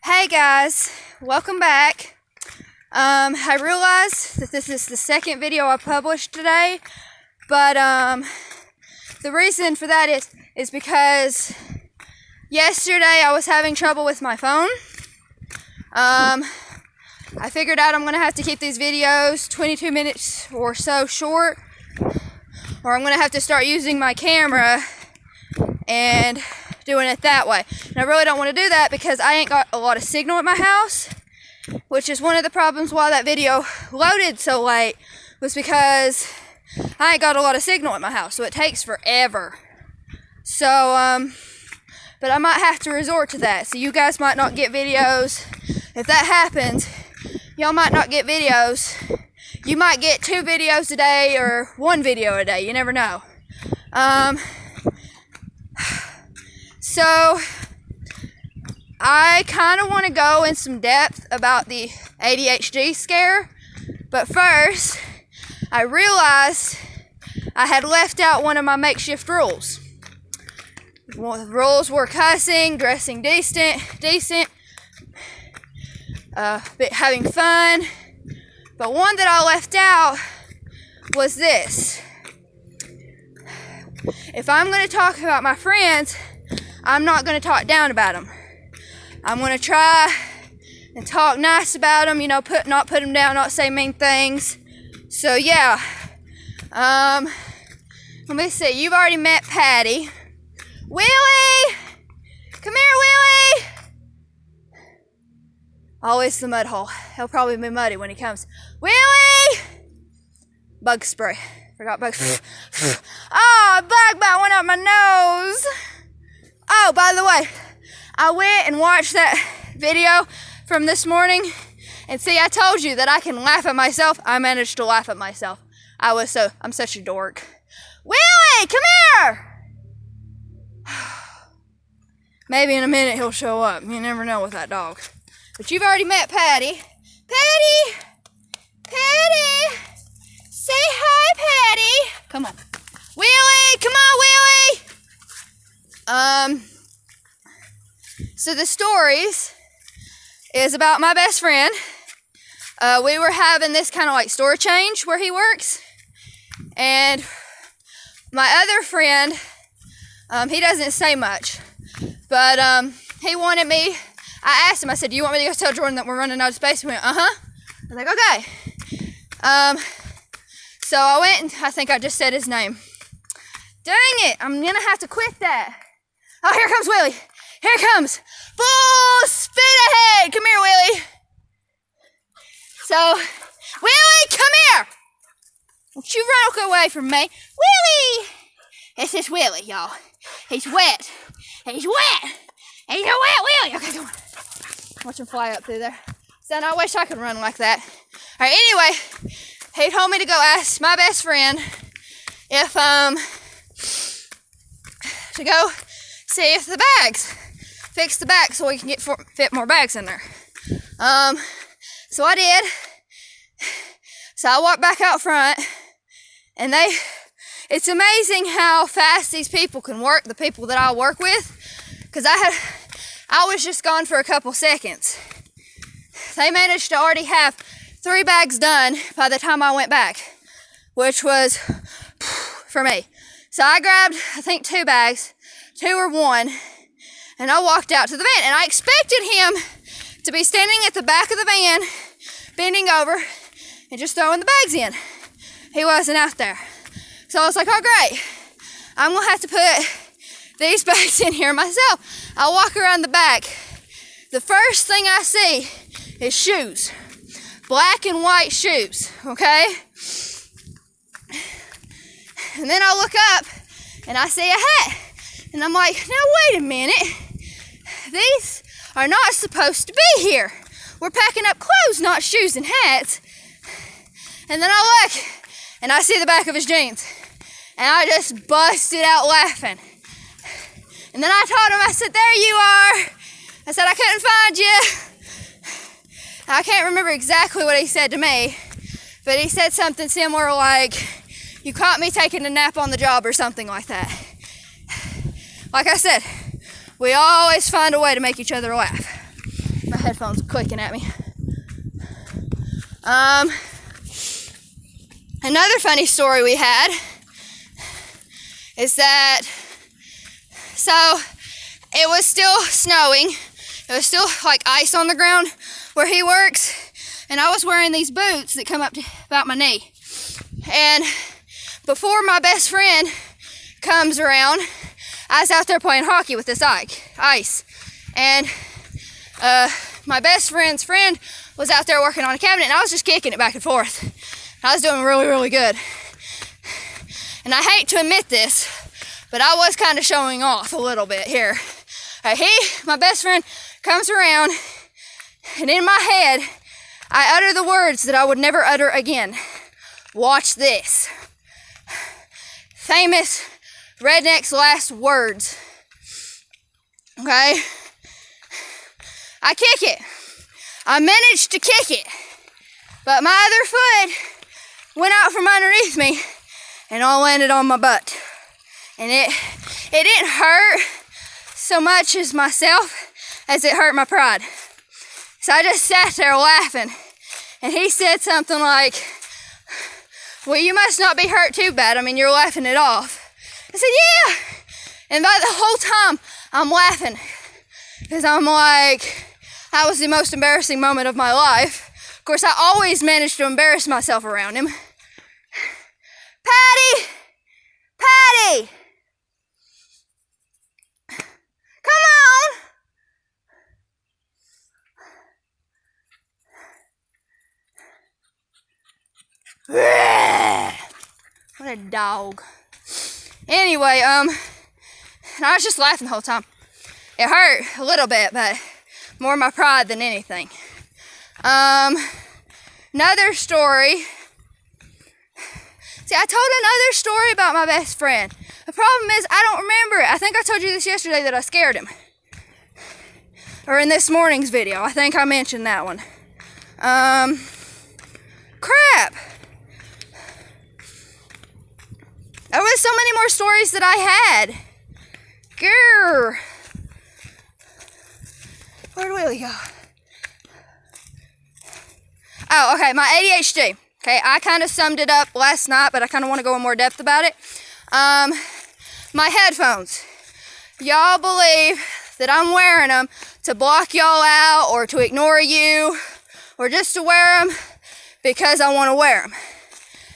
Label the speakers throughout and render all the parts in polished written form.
Speaker 1: Hey guys, welcome back. I realize that this is the second video I published today, but the reason for that is because yesterday I was having trouble with my phone. I figured out I'm gonna have to keep these videos 22 minutes or so short, or I'm gonna have to start using my camera and doing it that way. And I really don't want to do that because I ain't got a lot of signal at my house, which is one of the problems why that video loaded so late, was because I ain't got a lot of signal at my house, so it takes forever. So, but I might have to resort to that. So you guys might not get videos. If that happens, y'all might not get videos. You might get 2 videos a day or 1 video a day. You never know. So I kind of want to go in some depth about the ADHD scare, but first I realized I had left out one of my makeshift rules. Well, the rules were cussing, dressing decent, having fun, but one that I left out was this. If I'm going to talk about my friends, I'm not going to talk down about them. I'm going to try and talk nice about them, not put them down, not say mean things. So yeah, let me see, you've already met Patty. Willie! Come here, Willie! Always the mud hole. He'll probably be muddy when he comes. Willie! Bug spray. Forgot bug spray. Oh, a bug bite went up my nose. Oh, by the way, I went and watched that video from this morning, and see, I told you that I can laugh at myself. I managed to laugh at myself. I'm such a dork. Willie, come here! Maybe in a minute he'll show up. You never know with that dog. But you've already met Patty. Patty! Patty! Say hi, Patty! Come on. Willie! Come on, Willie! So the stories is about my best friend. We were having this kind of like store change where he works. And my other friend, he doesn't say much, but he wanted me, I asked him, I said, do you want me to go tell Jordan that we're running out of space? He went, I was like, okay. So I went, and I think I just said his name. Dang it, I'm gonna have to quit that. Oh, here comes Willie. Here it comes. Full speed ahead. Come here, Willie. So, Willie, come here. Don't you run away from me. Willie. This is Willie, y'all. He's wet. He's wet. He's a wet Willie. Okay, come on. Watch him fly up through there. Son, I wish I could run like that. All right, anyway, he told me to go ask my best friend if, to go see if the bags, fix the back so we can fit more bags in there. So I did. So I walked back out front, and it's amazing how fast these people can work, the people that I work with, because I was just gone for a couple seconds. They managed to already have 3 bags done by the time I went back, which was for me. So I grabbed, I think, 2 bags, 2 or 1, and I walked out to the van, and I expected him to be standing at the back of the van, bending over and just throwing the bags in. He wasn't out there. So I was like, oh great, I'm gonna have to put these bags in here myself. I walk around the back. The first thing I see is shoes. Black and white shoes, okay? And then I look up and I see a hat. And I'm like, now wait a minute. These are not supposed to be here. We're packing up clothes, not shoes and hats. And then I look and I see the back of his jeans. And I just busted out laughing. And then I told him, I said, there you are. I said, I couldn't find you. I can't remember exactly what he said to me, but he said something similar like, you caught me taking a nap on the job or something like that. Like I said, we always find a way to make each other laugh. My headphones are clicking at me. Another funny story we had is that, so it was still snowing. It was still like ice on the ground where he works. And I was wearing these boots that come up to about my knee. And before my best friend comes around, I was out there playing hockey with this ice. And my best friend's friend was out there working on a cabinet, and I was just kicking it back and forth. I was doing really, really good. And I hate to admit this, but I was kind of showing off a little bit here. My best friend, comes around, and in my head, I utter the words that I would never utter again. Watch this. Famous redneck's last words. Okay? I kick it. I managed to kick it. But my other foot went out from underneath me and all landed on my butt. And it didn't hurt so much as myself as it hurt my pride. So I just sat there laughing. And he said something like, well, you must not be hurt too bad. I mean, you're laughing it off. I said, yeah. And by the whole time, I'm laughing. Because I'm like, that was the most embarrassing moment of my life. Of course, I always manage to embarrass myself around him. Patty! Patty! Come on! What a dog. Anyway, and I was just laughing the whole time. It hurt a little bit, but more my pride than anything. Another story. See, I told another story about my best friend. The problem is I don't remember it. I think I told you this yesterday that I scared him. Or in this morning's video. I think I mentioned that one. Crap. There was so many more stories that I had. Grr. Where do we go? Oh, okay, my ADHD. Okay, I kind of summed it up last night, but I kind of want to go in more depth about it. My headphones. Y'all believe that I'm wearing them to block y'all out or to ignore you or just to wear them because I want to wear them.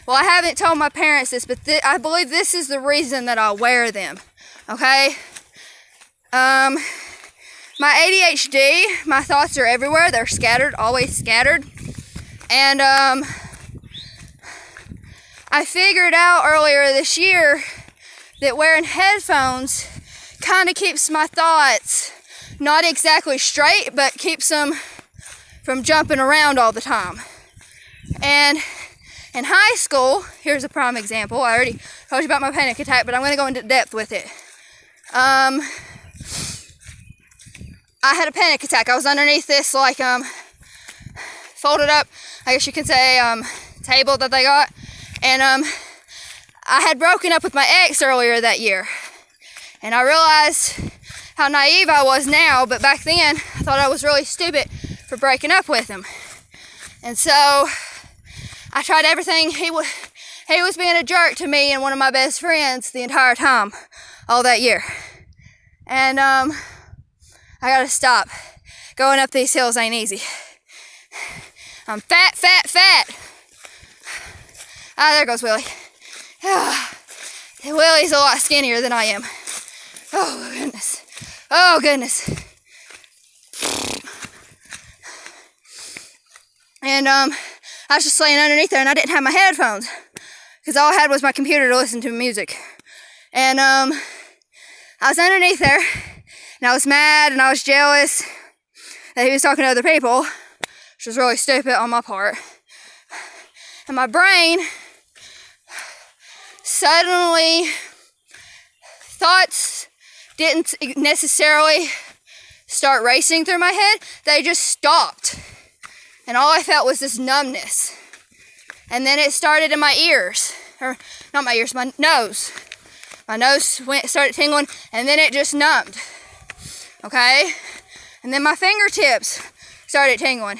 Speaker 1: Well, I haven't told my parents this, but I believe this is the reason that I wear them, okay? My ADHD, my thoughts are everywhere. They're scattered, always scattered. And I figured out earlier this year that wearing headphones kind of keeps my thoughts not exactly straight, but keeps them from jumping around all the time. And in high school, here's a prime example. I already told you about my panic attack, but I'm going to go into depth with it. I had a panic attack. I was underneath this, like, folded up, I guess you can say, table that they got. And I had broken up with my ex earlier that year. And I realized how naive I was now, but back then, I thought I was really stupid for breaking up with him. And so I tried everything. He was being a jerk to me and one of my best friends the entire time, all that year. And I gotta stop. Going up these hills ain't easy. I'm fat, fat, fat. Ah, there goes Willie. Willie's a lot skinnier than I am. Oh, goodness. Oh, goodness. And I was just laying underneath there, and I didn't have my headphones because all I had was my computer to listen to music. And I was underneath there, and I was mad, and I was jealous that he was talking to other people, which was really stupid on my part. And my brain suddenly, thoughts didn't necessarily start racing through my head. They just stopped. And all I felt was this numbness. And then it started in my ears. Or, not my ears, my nose. My nose started tingling, and then it just numbed. Okay? And then my fingertips started tingling.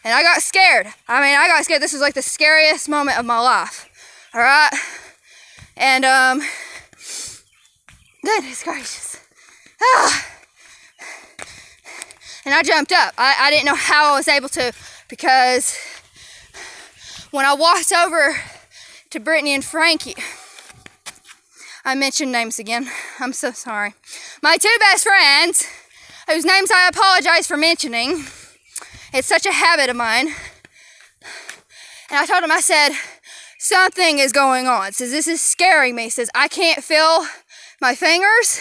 Speaker 1: And I got scared. I mean, I got scared. This was like the scariest moment of my life. All right? And, goodness gracious. And I jumped up. I didn't know how I was able to, because when I walked over to Brittany and Frankie, I mentioned names again. I'm so sorry. My two best friends, whose names I apologize for mentioning. It's such a habit of mine. And I told him, I said, something is going on. Says, this is scaring me. Says, I can't feel my fingers.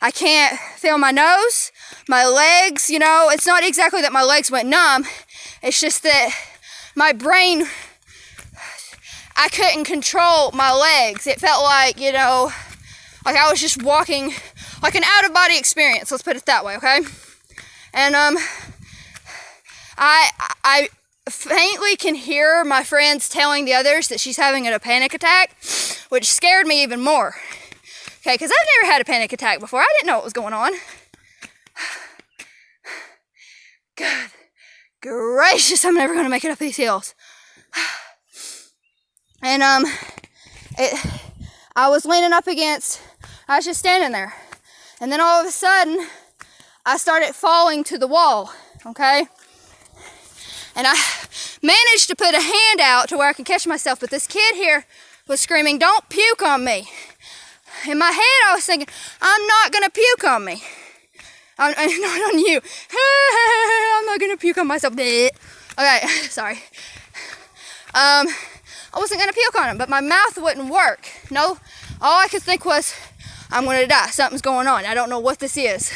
Speaker 1: I can't feel my nose, my legs. You know, it's not exactly that my legs went numb. It's just that my brain, I couldn't control my legs. It felt like, you know, like I was just walking, like an out-of-body experience. Let's put it that way, okay? And I faintly can hear my friends telling the others that she's having a panic attack, which scared me even more. Okay, because I've never had a panic attack before. I didn't know what was going on. God gracious, I'm never going to make it up these hills. And I was leaning up against, I was just standing there. And then all of a sudden, I started falling to the wall, okay? And I managed to put a hand out to where I could catch myself, but this kid here was screaming, don't puke on me. In my head, I was thinking, I'm not going to puke on me. I'm not on you. I'm not going to puke on myself. Okay, sorry. I wasn't going to puke on him, but my mouth wouldn't work. No, all I could think was, I'm going to die. Something's going on. I don't know what this is.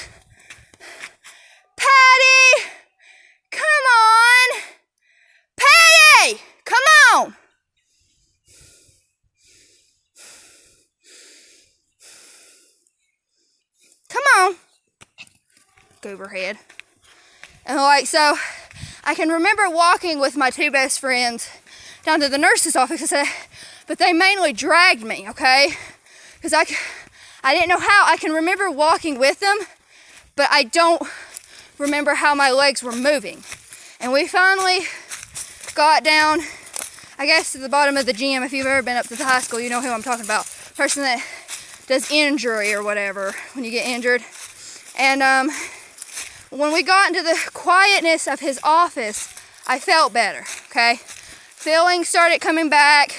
Speaker 1: Patty! Come on! Patty! Come on! Come on. Goober head. And like, so I can remember walking with my two best friends down to the nurse's office, but they mainly dragged me, okay? Because I didn't know how. I can remember walking with them, but I don't remember how my legs were moving. And we finally got down, I guess, to the bottom of the gym. If you've ever been up to the high school, you know who I'm talking about. Person that does injury or whatever when you get injured. And when we got into the quietness of his office, I felt better, okay? Feelings started coming back,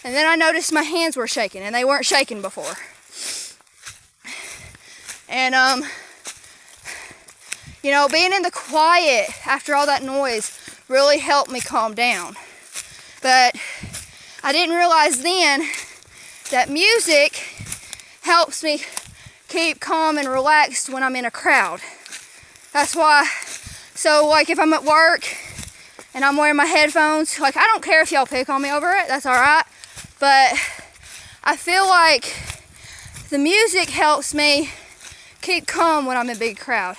Speaker 1: and then I noticed my hands were shaking, and they weren't shaking before. And you know, being in the quiet after all that noise really helped me calm down. But I didn't realize then that music helps me keep calm and relaxed when I'm in a crowd. That's why, so like if I'm at work and I'm wearing my headphones, like I don't care if y'all pick on me over it, that's alright. But I feel like the music helps me keep calm when I'm in a big crowd.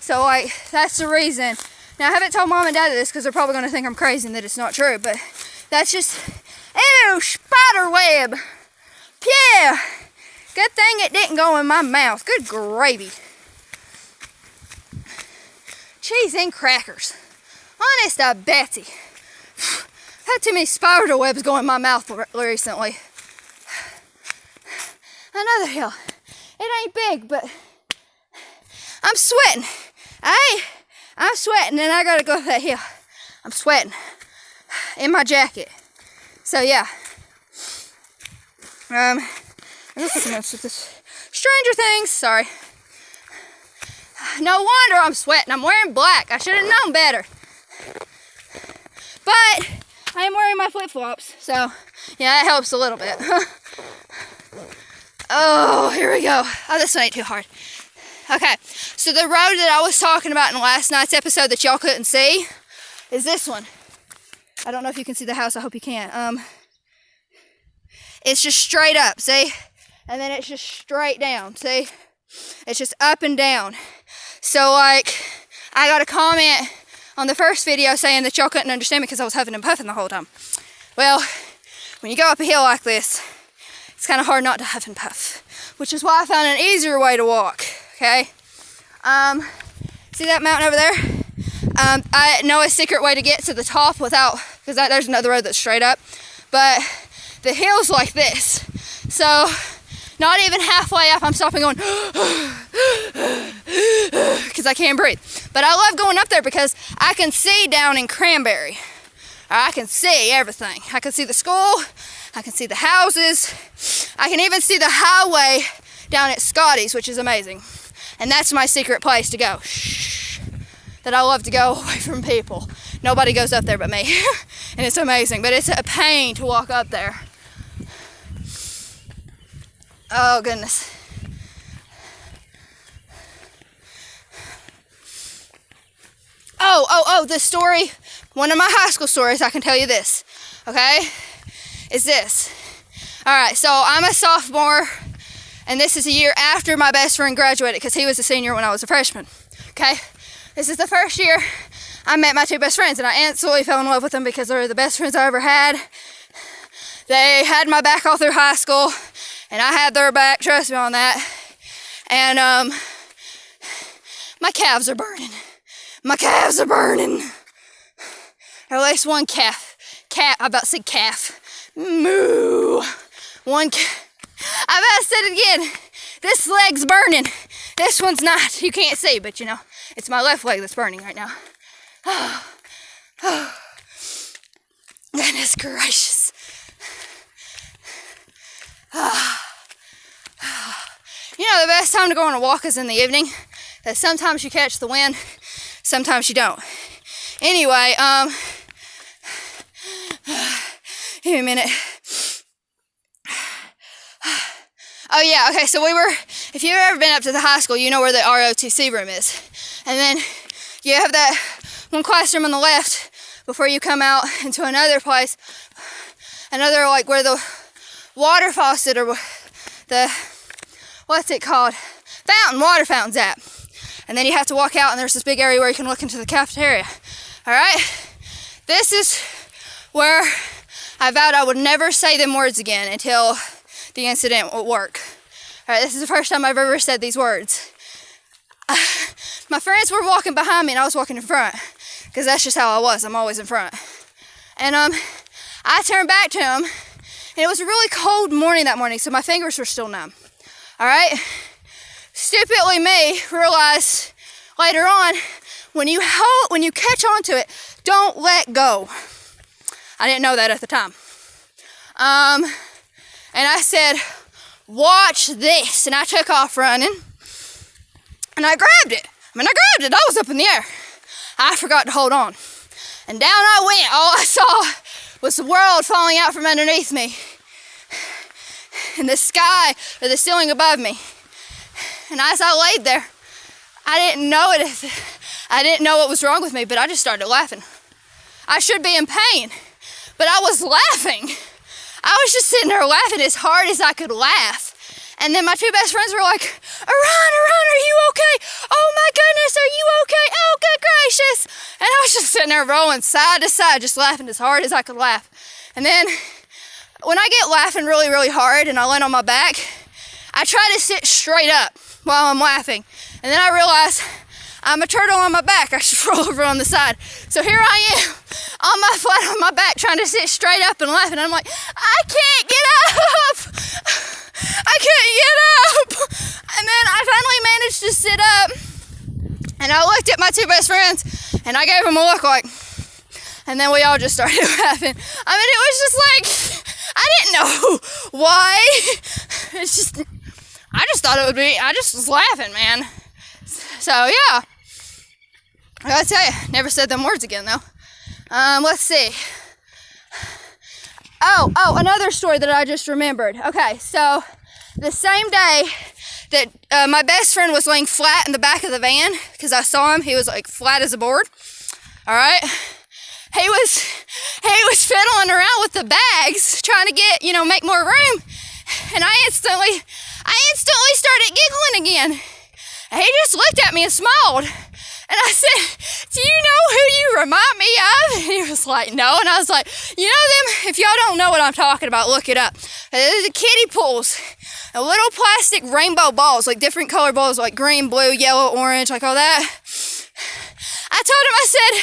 Speaker 1: So like, that's the reason. Now I haven't told mom and dad this because they're probably going to think I'm crazy and that it's not true, but that's just, ew, spider web. Yeah, good thing it didn't go in my mouth. Good gravy. Cheese and crackers. Honest to Betsy. I've had too many spider webs go in my mouth recently. Another hill. It ain't big, but I'm sweating. I'm sweating and I gotta go up that hill. I'm sweating in my jacket. So yeah. This is Stranger Things. Sorry. No wonder I'm sweating. I'm wearing black. I should have known better. But I am wearing my flip-flops, so yeah, that helps a little bit. Oh, here we go. Oh, this one ain't too hard. Okay, so the road that I was talking about in last night's episode that y'all couldn't see is this one. I don't know if you can see the house. I hope you can. It's just straight up, see? And then it's just straight down, see? It's just up and down. So, like, I got a comment on the first video saying that y'all couldn't understand me because I was huffing and puffing the whole time. Well, when you go up a hill like this, it's kind of hard not to huff and puff, which is why I found an easier way to walk, okay? See that mountain over there? I know a secret way to get to the top without, because there's another road that's straight up, but the hill's like this. So not even halfway up, I'm stopping going, because I can't breathe. But I love going up there because I can see down in Cranberry. I can see everything. I can see the school, I can see the houses, I can even see the highway down at Scotty's, which is amazing. And that's my secret place to go. That I love to go away from people. Nobody goes up there but me. And it's amazing, but it's a pain to walk up there. Oh goodness. Oh, this story, one of my high school stories, I can tell you this, okay, is this. All right, so I'm a sophomore, and this is a year after my best friend graduated, because he was a senior when I was a freshman, okay? This is the first year I met my two best friends, and I instantly fell in love with them because they were the best friends I ever had. They had my back all through high school, and I had their back, trust me on that. And my calves are burning. My calves are burning. Or at least one calf. I'm about to say calf. Moo. I'm about to say it again. This leg's burning. This one's not. You can't see, but you know, it's my left leg that's burning right now. Oh. Goodness gracious. You know, the best time to go on a walk is in the evening. That sometimes you catch the wind, sometimes you don't. Anyway, give me a minute. Oh yeah, okay, so if you've ever been up to the high school, you know where the ROTC room is. And then you have that one classroom on the left before you come out into another place, another like where the water faucet or the, what's it called? Water fountain's at. And then you have to walk out and there's this big area where you can look into the cafeteria. All right? This is where I vowed I would never say them words again until the incident would work. All right, this is the first time I've ever said these words. My friends were walking behind me and I was walking in front because that's just how I was. I'm always in front. And I turned back to him and it was a really cold morning that morning, so my fingers were still numb. All right? Stupidly me realized later on, when you catch onto it, don't let go. I didn't know that at the time. And I said, watch this. And I took off running and I grabbed it. I was up in the air. I forgot to hold on. And down I went. All I saw was the world falling out from underneath me. And the sky or the ceiling above me. And as I laid there, I didn't know what was wrong with me, but I just started laughing. I should be in pain, but I was laughing. I was just sitting there laughing as hard as I could laugh. And then my two best friends were like, Aran, are you okay? Oh my goodness, are you okay? Oh, good gracious. And I was just sitting there rolling side to side, just laughing as hard as I could laugh. And then when I get laughing really, really hard and I land on my back, I try to sit straight up while I'm laughing. And then I realize I'm a turtle on my back. I should roll over on the side. So here I am on my flat on my back trying to sit straight up and laughing. And I'm like, I can't get up. I can't get up. And then I finally managed to sit up. And I looked at my two best friends and I gave them a look like, and then we all just started laughing. I mean, it was just like, I didn't know why. It's just, I just thought it would be, I just was laughing, man. So, yeah. I gotta tell you, never said them words again, though. Let's see. Oh, another story that I just remembered. Okay, so the same day that my best friend was laying flat in the back of the van, because I saw him, he was like flat as a board. All right? He was fiddling around with the bags, trying to get, make more room. And I instantly started giggling again. And he just looked at me and smiled. And I said, do you know who you remind me of? And he was like, no. And I was like, you know them? If y'all don't know what I'm talking about, look it up. They're the kiddie pools. The little plastic rainbow balls, like different color balls, like green, blue, yellow, orange, like all that. I said,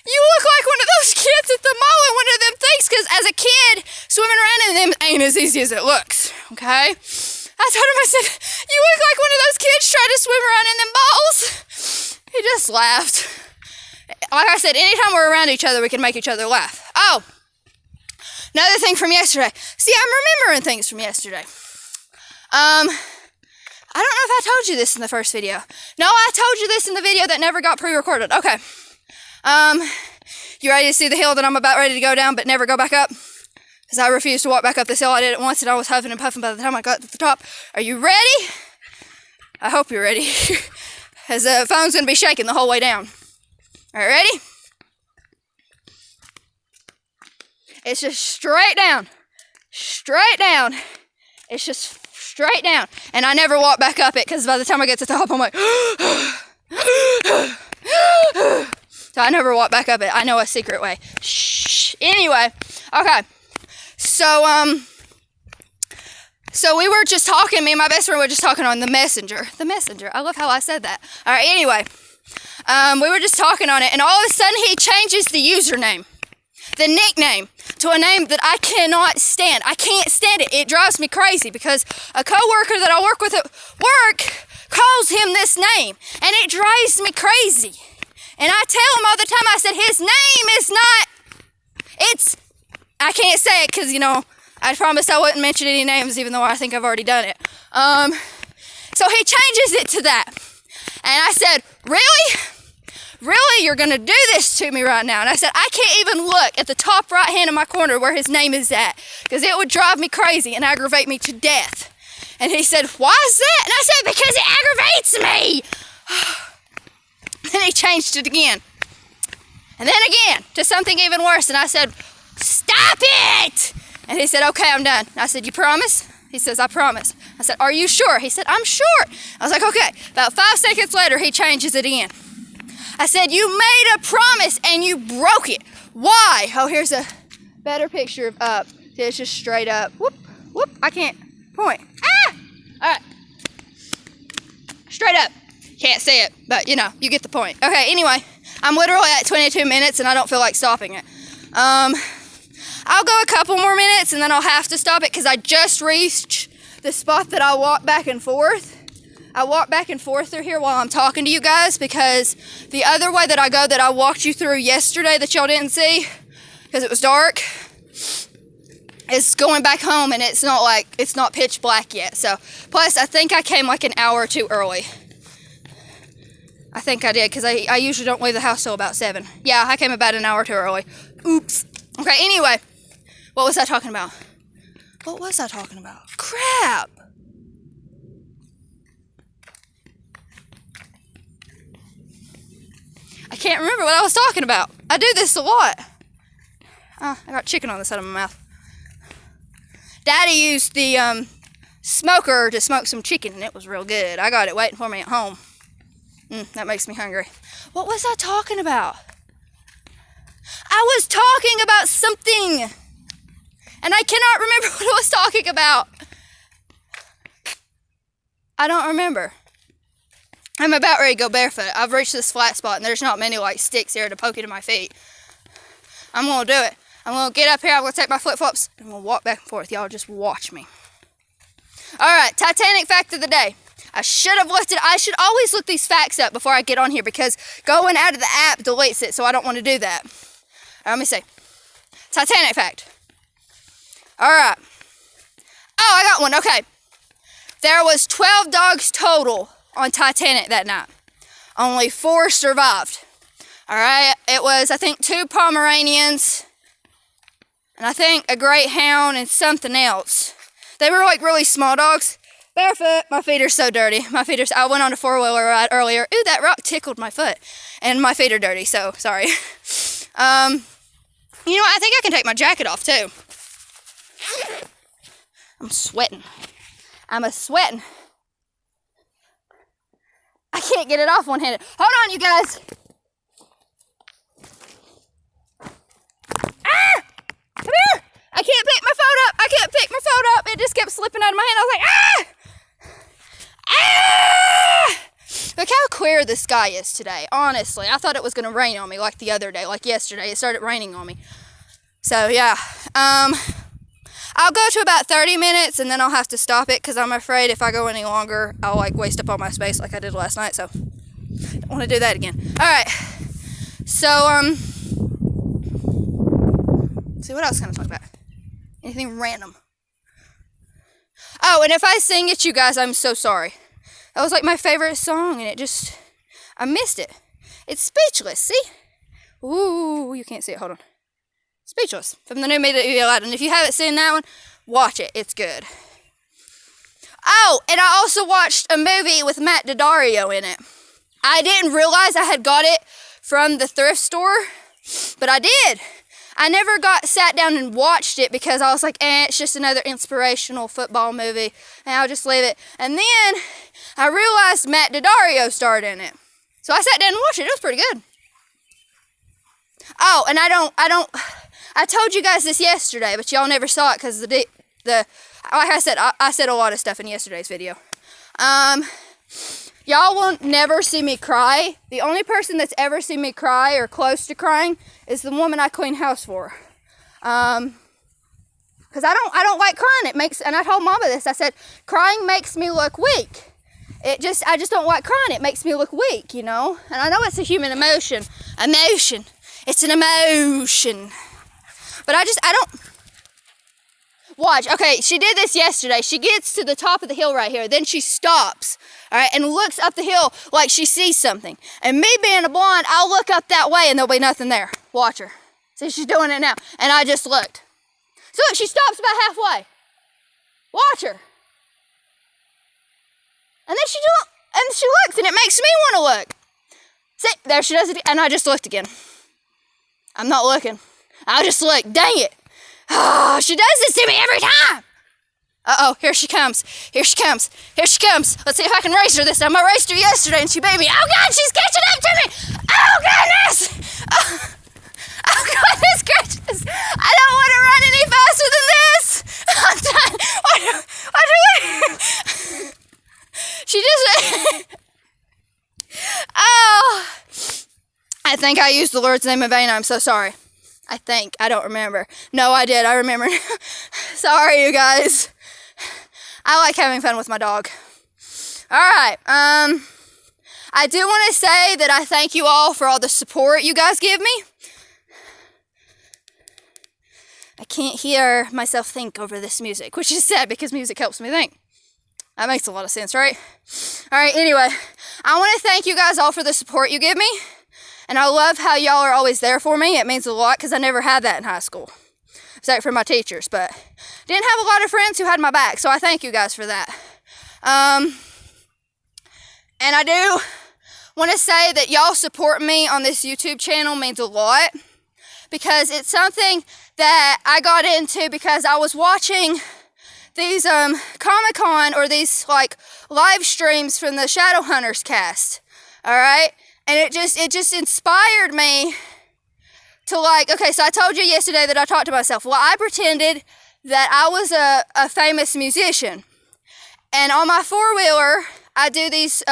Speaker 1: you look like one of those kids at the mall in one of them things, because as a kid, swimming around in them ain't as easy as it looks, okay? I told him, I said, you look like one of those kids trying to swim around in them balls. He just laughed. Like I said, anytime we're around each other, we can make each other laugh. Oh, another thing from yesterday. See, I'm remembering things from yesterday. I don't know if I told you this in the first video. No, I told you this in the video that never got pre-recorded. Okay. You ready to see the hill that I'm about ready to go down but never go back up? Because I refused to walk back up this hill. I did it once and I was huffing and puffing by the time I got to the top. Are you ready? I hope you're ready. Because the phone's going to be shaking the whole way down. All right, ready? It's just straight down. Straight down. It's just straight down. And I never walk back up it because by the time I get to the top, I'm like... So I never walk back up it. I know a secret way. Shh. Anyway, okay. So we were just talking, me and my best friend were just talking on the messenger. The messenger. I love how I said that. All right, anyway. We were just talking on it, and all of a sudden he changes the username, the nickname, to a name that I cannot stand. I can't stand it. It drives me crazy because a coworker that I work with at work calls him this name, and it drives me crazy. And I tell him all the time, I said, his name is not, I can't say it because, you know, I promised I wouldn't mention any names even though I think I've already done it. So he changes it to that. And I said, really? Really? You're going to do this to me right now? And I said, I can't even look at the top right hand of my corner where his name is at because it would drive me crazy and aggravate me to death. And he said, why is that? And I said, because it aggravates me. Then he changed it again. And then again to something even worse. And I said, stop it! And he said, okay, I'm done. And I said, you promise? He says, I promise. I said, are you sure? He said, I'm sure. I was like, okay. About 5 seconds later, he changes it again. I said, you made a promise and you broke it. Why? Oh, here's a better picture of up. It's just straight up. Whoop, whoop. I can't point. Ah! All right. Straight up. Can't see it, but you know, you get the point. Okay, anyway, I'm literally at 22 minutes and I don't feel like stopping it. I'll go a couple more minutes and then I'll have to stop it because I just reached the spot that I walk back and forth. I walk back and forth through here while I'm talking to you guys because the other way that I go that I walked you through yesterday that y'all didn't see because it was dark is going back home and it's not pitch black yet. So, plus I think I came like an hour or two early. I think I did, because I usually don't leave the house till about 7. Yeah, I came about an hour too early. Oops. Okay, anyway. What was I talking about? What was I talking about? Crap! I can't remember what I was talking about. I do this a lot. Oh, I got chicken on the side of my mouth. Daddy used the smoker to smoke some chicken, and it was real good. I got it waiting for me at home. That makes me hungry. What was I talking about? I was talking about something. And I cannot remember what I was talking about. I don't remember. I'm about ready to go barefoot. I've reached this flat spot and there's not many like sticks here to poke into my feet. I'm going to do it. I'm going to get up here. I'm going to take my flip-flops and I'm going to walk back and forth. Y'all just watch me. All right, Titanic fact of the day. I should always look these facts up before I get on here because going out of the app deletes it, so I don't want to do that. All right, let me see. Titanic fact. All right. Oh, I got one. Okay. There was 12 dogs total on Titanic that night. Only 4 survived. All right. It was, I think, 2 Pomeranians and I think a Greyhound and something else. They were like really small dogs. Barefoot. My feet are so dirty. I went on a 4-wheeler ride earlier. Ooh, that rock tickled my foot. And my feet are dirty, so sorry. You know what? I think I can take my jacket off too. I'm sweating. I'm sweating. I can't get it off one-handed. Hold on, you guys. Ah! Come here. I can't pick my phone up. It just kept slipping out of my hand. I was like, ah! Ah! Look how clear the sky is today. Honestly, I thought it was going to rain on me like the other day, like yesterday. It started raining on me. So, yeah. I'll go to about 30 minutes, and then I'll have to stop it, because I'm afraid if I go any longer, I'll, like, waste up all my space like I did last night. So, don't want to do that again. All right. So, see, what else can I talk about? Anything random? Oh, and if I sing it, you guys, I'm so sorry. That was like my favorite song, and I missed it. It's Speechless, see? Ooh, you can't see it, hold on. Speechless, from the new Media Loud, and if you haven't seen that one, watch it, it's good. Oh, and I also watched a movie with Matt Daddario in it. I didn't realize I had got it from the thrift store, but I did. I never sat down and watched it because I was like, it's just another inspirational football movie, and I'll just leave it. And then I realized Matt Daddario starred in it. So I sat down and watched it. It was pretty good. Oh, and I told you guys this yesterday, but y'all never saw it because like I said a lot of stuff in yesterday's video. Y'all will never see me cry. The only person that's ever seen me cry or close to crying is the woman I clean house for. Because I don't like crying. And I told Mama this. I said, crying makes me look weak. I just don't like crying. It makes me look weak, you know? And I know it's a human emotion. It's an emotion. But I don't. Watch. Okay, she did this yesterday. She gets to the top of the hill right here. Then she stops, all right, and looks up the hill like she sees something. And me being a blonde, I'll look up that way and there'll be nothing there. Watch her. See, she's doing it now. And I just looked. So look, she stops about halfway. Watch her. And then she looks, and it makes me want to look. See, there she does it, and I just looked again. I'm not looking. I'll just look. Dang it. Oh, she does this to me every time. Uh-oh, here she comes. Here she comes. Here she comes. Let's see if I can race her this time. I raced her yesterday, and she beat me. Oh, God, she's catching up to me. Oh, goodness. Oh, goodness gracious. I don't want to run any faster than this. I'm done. Why do she just... Oh. I think I used the Lord's name in vain. I'm so sorry. I think. I don't remember. No, I did. I remember. Sorry, you guys. I like having fun with my dog. All right. I do want to say that I thank you all for all the support you guys give me. I can't hear myself think over this music, which is sad because music helps me think. That makes a lot of sense, right? All right, anyway. I want to thank you guys all for the support you give me. And I love how y'all are always there for me. It means a lot because I never had that in high school. Except for my teachers, but didn't have a lot of friends who had my back. So I thank you guys for that. And I do want to say that y'all support me on this YouTube channel means a lot. Because it's something that I got into because I was watching these Comic-Con or these like live streams from the Shadowhunters cast. All right? And it just inspired me to like, okay, so I told you yesterday that I talked to myself. Well, I pretended that I was a famous musician. And on my four-wheeler, I do these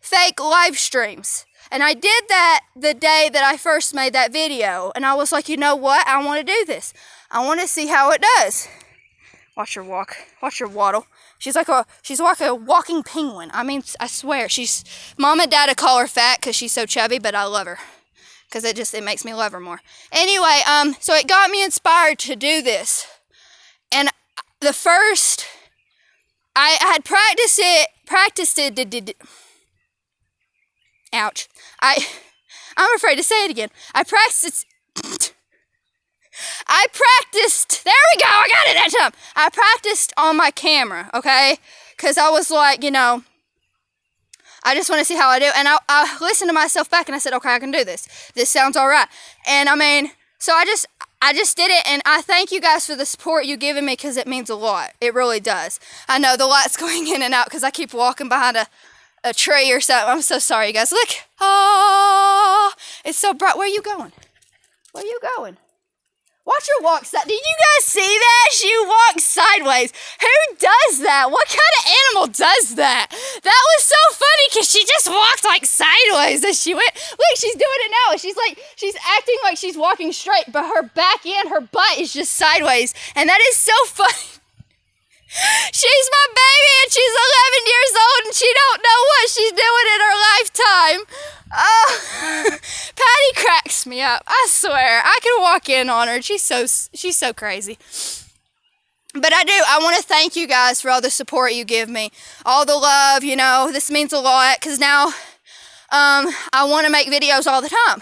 Speaker 1: fake live streams. And I did that the day that I first made that video. And I was like, you know what? I want to do this. I want to see how it does. Watch her walk. Watch her waddle. She's like a walking penguin. I mean, I swear, Mom and Dad call her fat because she's so chubby, but I love her because it makes me love her more. Anyway, so it got me inspired to do this. And the first, I had practiced it. Ouch. I'm afraid to say it again. I practiced, there we go, I got it that time. I practiced on my camera, okay? Because I was like, you know, I just want to see how I do. And I listened to myself back and I said, okay, I can do this. This sounds all right. And I mean, so I just did it, and I thank you guys for the support you've given me because it means a lot. It really does. I know the light's going in and out because I keep walking behind a tree or something. I'm so sorry, you guys. Look. Oh, it's so bright. Where are you going? Where are you going? Watch her walk. Did you guys see that? She walks sideways. Who does that? What kind of animal does that? That was so funny because she just walked like sideways as she went. Look, she's doing it now. She's acting like she's walking straight, but her back end, her butt is just sideways. And that is so funny. She's my baby and she's 11 years old and she don't know what she's doing in her lifetime. Oh, Patty cracks me up. I swear, I can walk in on her. She's so crazy. But I want to thank you guys for all the support you give me, all the love. You know, this means a lot because now I want to make videos all the time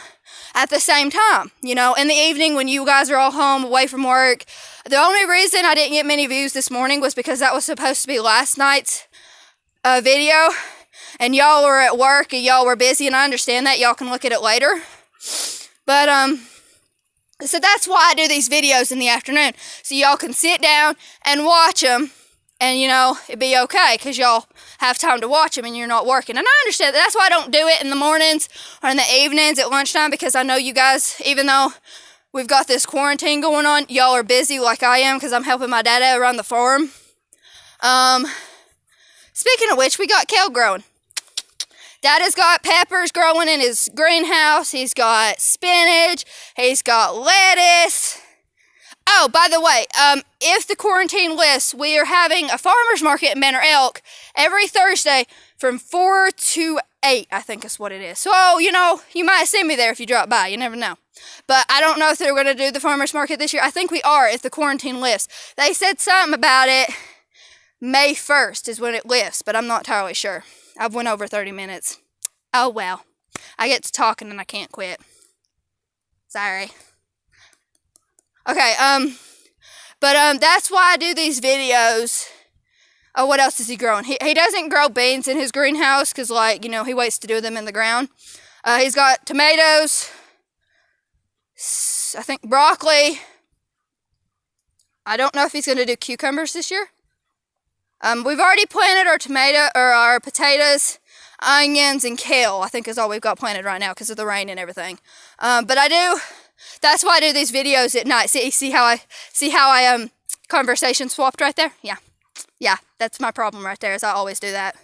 Speaker 1: at the same time. You know, in the evening when you guys are all home away from work. The only reason I didn't get many views this morning was because that was supposed to be last night's video. And y'all were at work and y'all were busy, and I understand that. Y'all can look at it later. But, so that's why I do these videos in the afternoon. So y'all can sit down and watch them, and, you know, it'd be okay because y'all have time to watch them and you're not working. And I understand that. That's why I don't do it in the mornings or in the evenings at lunchtime, because I know you guys, even though we've got this quarantine going on, y'all are busy like I am because I'm helping my dad around the farm. Speaking of which, we got kale growing. Dad has got peppers growing in his greenhouse. He's got spinach. He's got lettuce. Oh, by the way, if the quarantine lifts, we are having a farmer's market in Manor Elk every Thursday from 4 to 8, I think is what it is. So, you know, you might see me there if you drop by. You never know. But I don't know if they're going to do the farmer's market this year. I think we are if the quarantine lifts. They said something about it. May 1st is when it lifts, but I'm not entirely sure. I've went over 30 minutes. Oh, well. I get to talking and I can't quit. Sorry. Okay, but that's why I do these videos. Oh, what else is he growing? He doesn't grow beans in his greenhouse because, like, you know, he waits to do them in the ground. He's got tomatoes, I think broccoli. I don't know if he's going to do cucumbers this year. We've already planted our potatoes, onions, and kale, I think is all we've got planted right now because of the rain and everything. But that's why I do these videos at night. See how I conversation swapped right there? Yeah, that's my problem right there, is I always do that.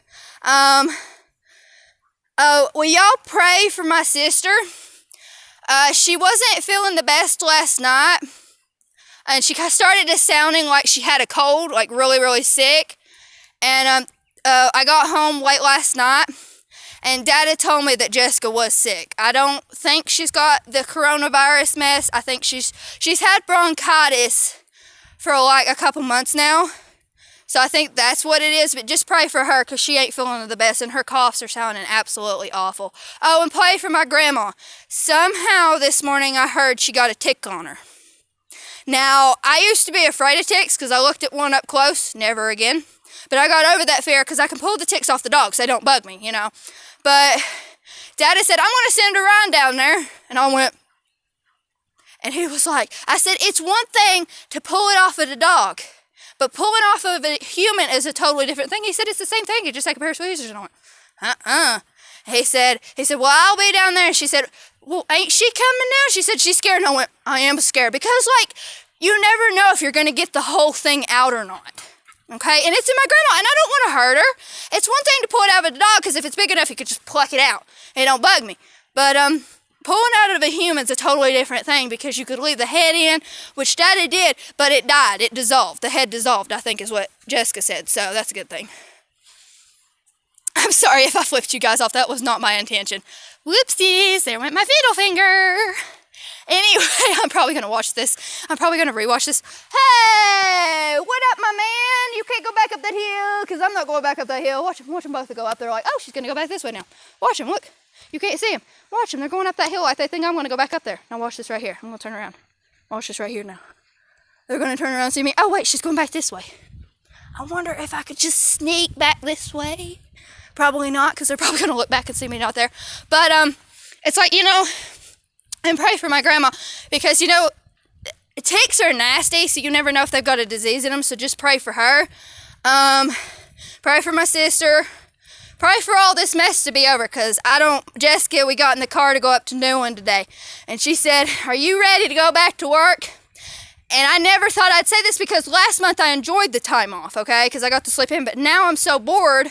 Speaker 1: Will y'all pray for my sister? She wasn't feeling the best last night, and she started to sounding like she had a cold, like really, really sick. And I got home late last night, and Dad had told me that Jessica was sick. I don't think she's got the coronavirus mess. I think she's had bronchitis for like a couple months now. So I think that's what it is. But just pray for her because she ain't feeling the best, and her coughs are sounding absolutely awful. Oh, and pray for my grandma. Somehow this morning I heard she got a tick on her. Now, I used to be afraid of ticks because I looked at one up close. Never again. But I got over that fear because I can pull the ticks off the dogs. They don't bug me, you know. But Daddy said, I'm going to send Ryan down there. And I went, and he was like, I said, it's one thing to pull it off of the dog, but pulling off of a human is a totally different thing. He said, it's the same thing. You just take a pair of tweezers. And I went, He said, well, I'll be down there. And she said, well, ain't she coming now? She said, she's scared. And I went, I am scared. Because, like, you never know if you're going to get the whole thing out or not. Okay? And it's in my grandma, and I don't want to hurt her. It's one thing to pull it out of the dog, because if it's big enough, you could just pluck it out. It don't bug me. But, pulling out of a human's a totally different thing, because you could leave the head in, which Daddy did, but it died. It dissolved. The head dissolved, I think is what Jessica said. So that's a good thing. I'm sorry if I flipped you guys off. That was not my intention. Whoopsies, there went my fiddle finger. Anyway, I'm probably going to watch this. I'm probably going to rewatch this. Hey, what up, my man? You can't go back up that hill, because I'm not going back up that hill. Watch them both go up there like, oh, she's going to go back this way now. Watch them, look. You can't see them. Watch them. They're going up that hill like they think I'm going to go back up there. Now watch this right here. I'm going to turn around. Watch this right here now. They're going to turn around and see me. Oh, wait, she's going back this way. I wonder if I could just sneak back this way. Probably not, because they're probably going to look back and see me not there. But it's like, you know, and pray for my grandma, because, you know, ticks are nasty, so you never know if they've got a disease in them, so just pray for her. Pray for my sister. Pray for all this mess to be over, because Jessica, we got in the car to go up to Newland today, and she said, are you ready to go back to work? And I never thought I'd say this, because last month I enjoyed the time off, okay, because I got to sleep in, but now I'm so bored.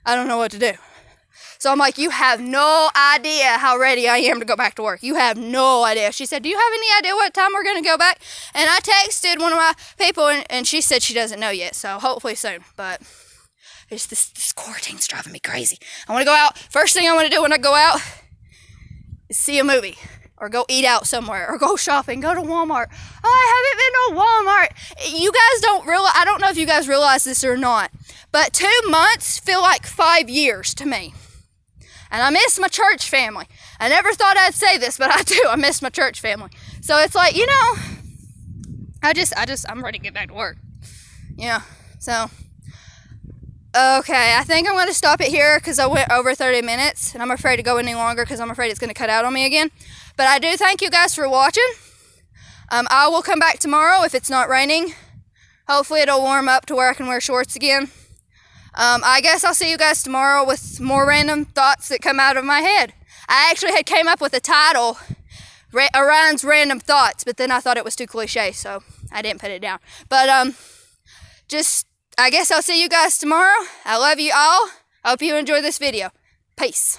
Speaker 1: I don't know what to do. So I'm like, you have no idea how ready I am to go back to work. You have no idea. She said, do you have any idea what time we're going to go back? And I texted one of my people, and she said she doesn't know yet. So hopefully soon. But it's this quarantine's driving me crazy. I want to go out. First thing I want to do when I go out is see a movie. Or go eat out somewhere. Or go shopping. Go to Walmart. Oh, I haven't been to Walmart. You guys don't realize, I don't know if you guys realize this or not, but 2 months feel like 5 years to me. And I miss my church family. I never thought I'd say this, but I do. I miss my church family. So it's like, you know, I'm ready to get back to work. Yeah. So, okay. I think I'm going to stop it here because I went over 30 minutes. And I'm afraid to go any longer because I'm afraid it's going to cut out on me again. But I do thank you guys for watching. I will come back tomorrow if it's not raining. Hopefully it'll warm up to where I can wear shorts again. I guess I'll see you guys tomorrow with more random thoughts that come out of my head. I actually had came up with a title, Orion's Random Thoughts, but then I thought it was too cliche, so I didn't put it down. But I guess I'll see you guys tomorrow. I love you all. I hope you enjoy this video. Peace.